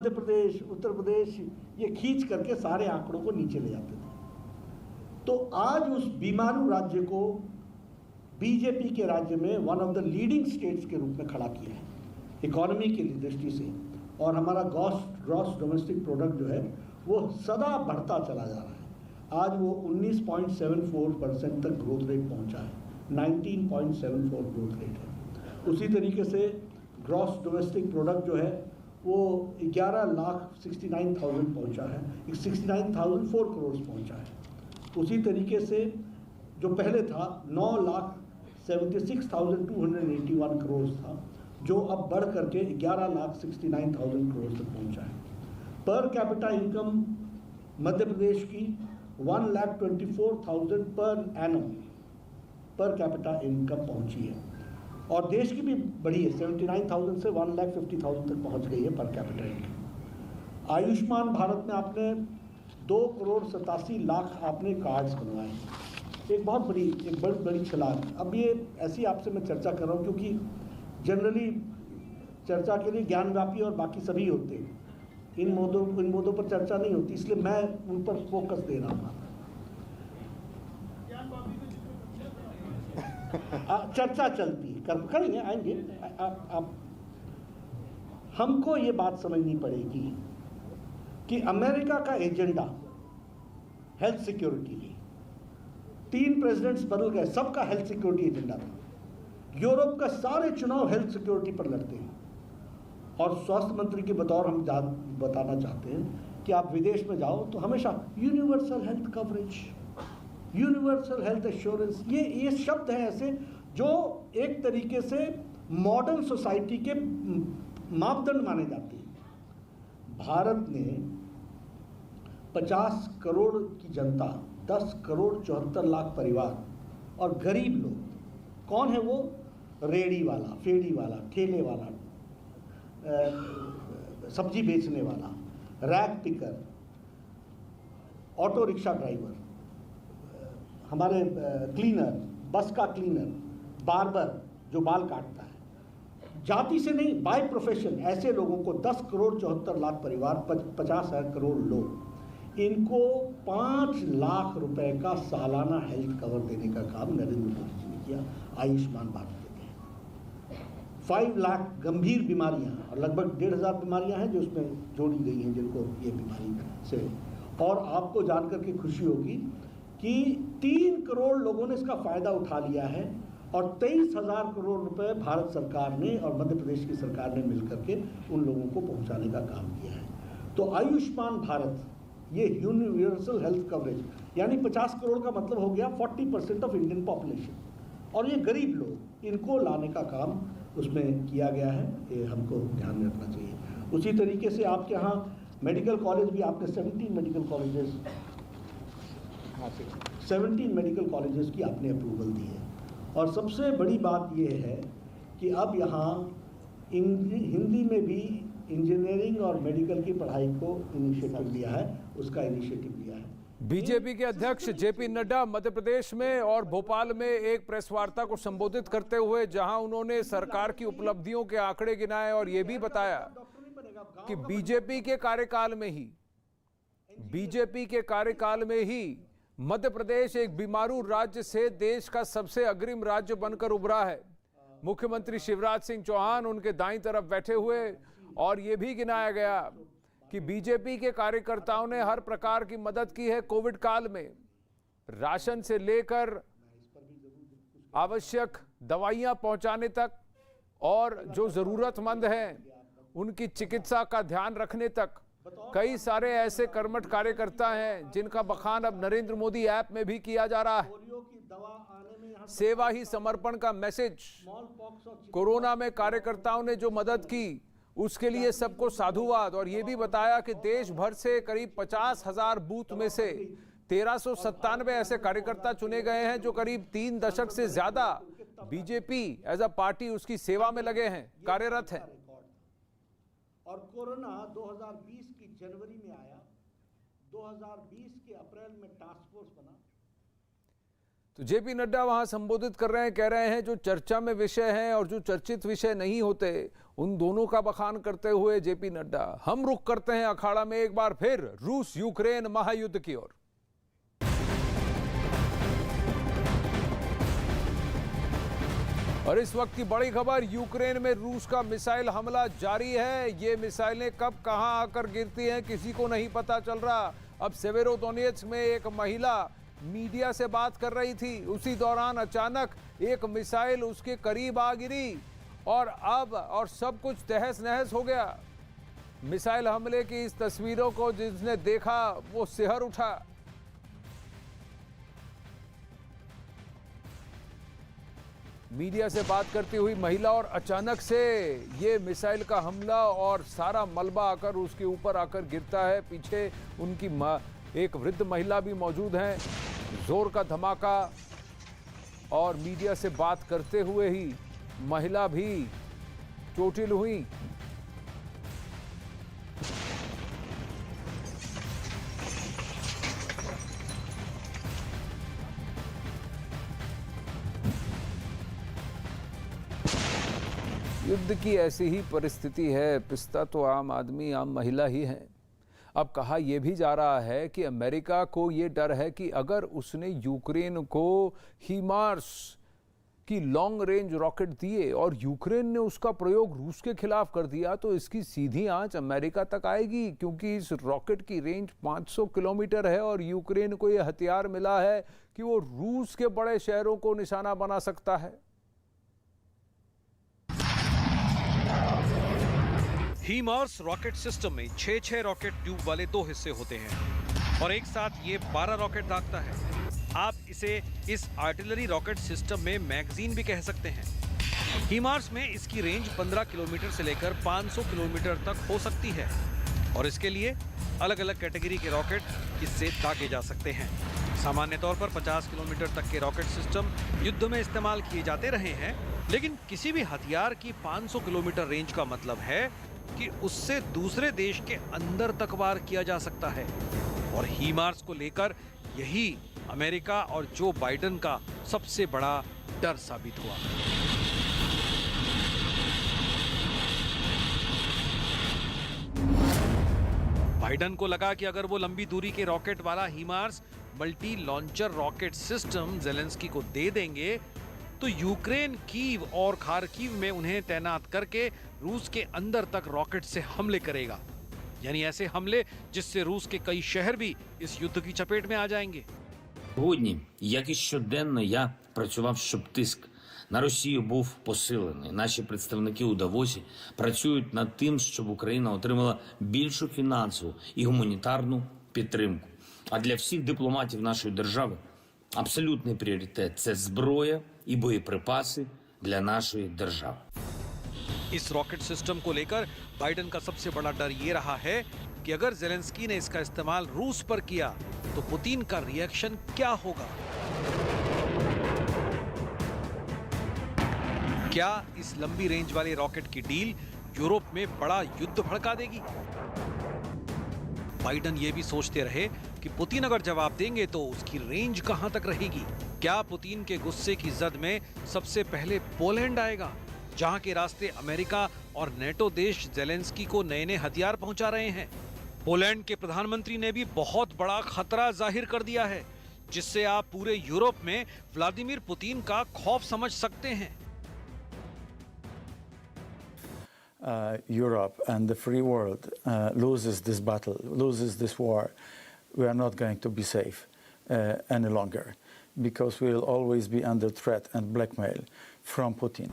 मध्य प्रदेश, उत्तर प्रदेश ये खींच करके सारे आंकड़ों को नीचे ले जाते थे। तो आज उस बीमारू राज्य को बीजेपी के राज्य में one of the leading states के रूप में खड़ा किया है इकोनॉमी की दृष्टि से। और हमारा ग्रॉस डोमेस्टिक प्रोडक्ट जो है वो सदा बढ़ता चला जा रहा है। आज वो 19.74% तक ग्रोथ रेट पहुंचा है, 19.74 ग्रोथ रेट है। उसी तरीके से ग्रॉस डोमेस्टिक प्रोडक्ट जो है वो 11,69,000 पहुंचा है, 69,004 करोड़ पहुंचा है। उसी तरीके से जो पहले था 9,76,281 करोड़ था, जो अब बढ़ करके 11,69,000 करोड़ तक पहुंचा है। Per capita income Madhya Pradesh की 1,24,000 per annum per capita income पहुंची है और देश की भी बढ़ी है, 79,000 से 1,50,000 तक पहुंच गई है per capita income. Ayushman Bharat में आपने 2,87,00,000 आपने कार्ड्स बनवाए, एक बहुत बड़ी छलांग। अब ये ऐसी आपसे मैं चर्चा कर रहा हूँ क्योंकि जनरली चर्चा के लिए ज्ञानव्यापी और बाकी सभी होते हैं, इन मुद्दों पर चर्चा नहीं होती, इसलिए मैं उन पर फोकस दे रहा हूँ। चर्चा चलती है, करेंगे, आएंगे। आप हमको ये बात समझनी पड़ेगी कि अमेरिका का एजेंडा हेल्थ सिक्योरिटी है। 3 प्रेसिडेंट्स बदल गए, सबका हेल्थ सिक्योरिटी एजेंडा था। यूरोप का सारे चुनाव हेल्थ सिक्योरिटी पर लड़ते हैं और स्वास्थ्य मंत्री के बतौर हम बताना चाहते हैं कि आप विदेश में जाओ तो हमेशा universal health coverage, universal health assurance, ये शब्द हैं ऐसे जो एक तरीके से मॉडर्न सोसाइटी के मापदंड माने जाते हैं। भारत ने 50 करोड़ की जनता, 10 करोड़ 74 लाख परिवार और गरीब लोग। कौन है वो? रेड़ी वाला, फेड़ी वाला, ठेले वाला, सब्जी बेचने वाला, rack picker, auto rickshaw driver, हमारे क्लीनर, बस का क्लीनर, बार्बर जो बाल काटता है, जाति से नहीं बाय प्रोफेशन, ऐसे लोगों को 10 करोड़ 74 लाख परिवार, 50 करोड़ लोग, इनको 5 लाख रुपए का सालाना हेल्थ कवर देने का काम नरेंद्र मोदी जी ने किया आयुष्मान भारत के तहत। 5 लाख गंभीर बीमारियां और लगभग 1,500 बीमारियां हैं जो उसमें जोड़ी गई हैं जिनको ये बीमारी से। और आपको जानकर के खुशी होगी कि 3 करोड़ लोगों ने इसका फायदा उठा लिया है और 23,000 करोड़ रुपए भारत सरकार ने और मध्य प्रदेश की सरकार ने मिलकर के उन लोगों को पहुंचाने का काम किया है। तो आयुष्मान भारत, ये यूनिवर्सल हेल्थ कवरेज, यानी 50 करोड़ का मतलब हो गया 40% ऑफ इंडियन पॉपुलेशन, और ये गरीब लोग, इनको लाने का काम उसमें किया गया है। ये हमको ध्यान में रखना चाहिए। उसी तरीके से आपके यहाँ मेडिकल कॉलेज भी, आपने 17 मेडिकल कॉलेजेस की आपने अप्रूवल दी है। और सबसे बड़ी बात यह है कि अब यहाँ हिंदी में भी इंजीनियरिंग और मेडिकल की पढ़ाई को इनिशिएटिव लिया है, उसका इनिशिएटिव लिया है। बीजेपी के अध्यक्ष जेपी नड्डा मध्य प्रदेश में और भोपाल में एक प्रेस वार्ता को संबोधित करते हुए जहां उन्होंने सरकार की उपलब्धियों के आंकड़े गिनाए और यह भी बताया कि बीजेपी के कार्यकाल में ही मध्य प्रदेश एक बीमारू राज्य से देश का सबसे अग्रिम राज्य बनकर उभरा है। मुख्यमंत्री शिवराज सिंह चौहान उनके दाईं तरफ बैठे हुए, और यह भी गिनाया गया कि बीजेपी के कार्यकर्ताओं ने हर प्रकार की मदद की है कोविड काल में, राशन से लेकर आवश्यक दवाइयां पहुंचाने तक, और जो जरूरतमंद हैं उनकी चिकित्सा का ध्यान रखने तक। कई सारे ऐसे कर्मठ कार्यकर्ता हैं जिनका बखान अब नरेंद्र मोदी ऐप में भी किया जा रहा है। सेवा ही समर्पण का मैसेज, कोरोना में कार्यकर्ताओं ने जो मदद की उसके लिए सबको साधुवाद। और यह भी बताया कि देश भर से करीब 50,000 बूथ में से 1397 ऐसे कार्यकर्ता चुने गए हैं जो करीब 3 दशक से ज्यादा बीजेपी एज अ पार्टी उसकी सेवा में लगे हैं, कार्यरत हैं। और कोरोना 2020 की जनवरी में आया, 2020 के अप्रैल में टास्क फोर्स बना। तो जेपी नड्डा वहां संबोधित कर रहे हैं, कह रहे हैं जो चर्चा में विषय हैं और जो चर्चित विषय नहीं होते उन दोनों का बखान करते हुए जेपी नड्डा। हम रुख करते हैं अखाड़ा में एक बार फिर रूस यूक्रेन महायुद्ध की ओर। और इस वक्त की बड़ी खबर, यूक्रेन में रूस का मिसाइल हमला जारी है। ये मिसाइलें कब कहां आकर गिरती हैं किसी को नहीं पता चल रहा। अब सेवेरोडोनेत्स्क में एक महिला मीडिया से बात कर रही थी, उसी दौरान अचानक एक मिसाइल उसके करीब आ गिरी और सब कुछ तहस नहस हो गया। मिसाइल हमले की इस तस्वीरों को जिसने देखा वो सिहर उठा। मीडिया से बात करती हुई महिला और अचानक से ये मिसाइल का हमला और सारा मलबा आकर उसके ऊपर आकर गिरता है। पीछे उनकी एक वृद्ध महिला भी मौजूद हैं। जोर का धमाका और मीडिया से बात करते हुए ही महिला भी चोटिल हुई। युद्ध की ऐसी ही परिस्थिति है। पिसता तो आम आदमी, आम महिला ही है। अब कहा यह भी जा रहा है कि अमेरिका को यह डर है कि अगर उसने यूक्रेन को हीमार्स की लॉन्ग रेंज रॉकेट दिए और यूक्रेन ने उसका प्रयोग रूस के खिलाफ कर दिया तो इसकी सीधी आंच अमेरिका तक आएगी, क्योंकि इस रॉकेट की रेंज 500 किलोमीटर है और यूक्रेन को यह हथियार मिला है कि वो रूस के बड़े शहरों को निशाना बना सकता है। हीमार्स रॉकेट सिस्टम में 6 रॉकेट ट्यूब वाले 2 हिस्से होते हैं और एक साथ ये 12 रॉकेट दागता है। आप इसे इस आर्टिलरी रॉकेट सिस्टम में मैगजीन भी कह सकते हैं। हीमार्स में इसकी रेंज 15 किलोमीटर से लेकर 500 किलोमीटर तक हो सकती है और इसके लिए अलग अलग कैटेगरी के रॉकेट इससे दागे जा सकते हैं। सामान्य तौर पर 50 किलोमीटर तक के रॉकेट सिस्टम युद्ध में इस्तेमाल किए जाते रहे हैं, लेकिन किसी भी हथियार की 500 किलोमीटर रेंज का मतलब है कि उससे दूसरे देश के अंदर तक वार किया जा सकता है। और हीमार्स को लेकर यही अमेरिका और जो बाइडेन का सबसे बड़ा डर साबित हुआ। बाइडेन को लगा कि अगर वो लंबी दूरी के रॉकेट वाला HIMARS multi launcher rocket system Zelensky को दे देंगे तो यूक्रेन कीव और खार्किव में उन्हें तैनात करके रूस के अंदर तक रॉकेट से हमले करेगा, यानी ऐसे हमले जिससे रूस के कई शहर भी इस युद्ध की चपेट में आ जाएंगे। Сьогодні, як і щоденно, я працював, щоб тиск на Росію був посилений. Наші представники у Давосі працюють над тим, щоб Україна отримала більшу фінансову і гуманітарну підтримку. А для всіх дипломатів нашої держави абсолютний пріоритет – це зброя і боєприпаси для нашої держави. इस रॉकेट सिस्टम को लेकर बाइडेन का सबसे बड़ा डर ये रहा है कि अगर जेलेंस्की ने इसका इस्तेमाल रूस पर किया तो पुतिन का रिएक्शन क्या होगा। क्या इस लंबी रेंज वाले रॉकेट की डील यूरोप में बड़ा युद्ध भड़का देगी। बाइडेन ये भी सोचते रहे कि पुतिन अगर जवाब देंगे तो उसकी रेंज कहां तक रहेगी। क्या पुतिन के गुस्से की जद में सबसे पहले पोलैंड आएगा, जहां के रास्ते अमेरिका और नेटो देश जेलेंस्की को नए हथियार पहुंचा रहे हैं। पोलैंड के प्रधानमंत्री ने भी बहुत बड़ा खतरा जाहिर कर दिया है, जिससे आप पूरे यूरोप में व्लादिमीर पुतिन का खौफ समझ सकते हैं। Europe and the free world loses this battle, loses this war, we are not going to be safe any longer, because we will always be under threat and blackmail from Putin.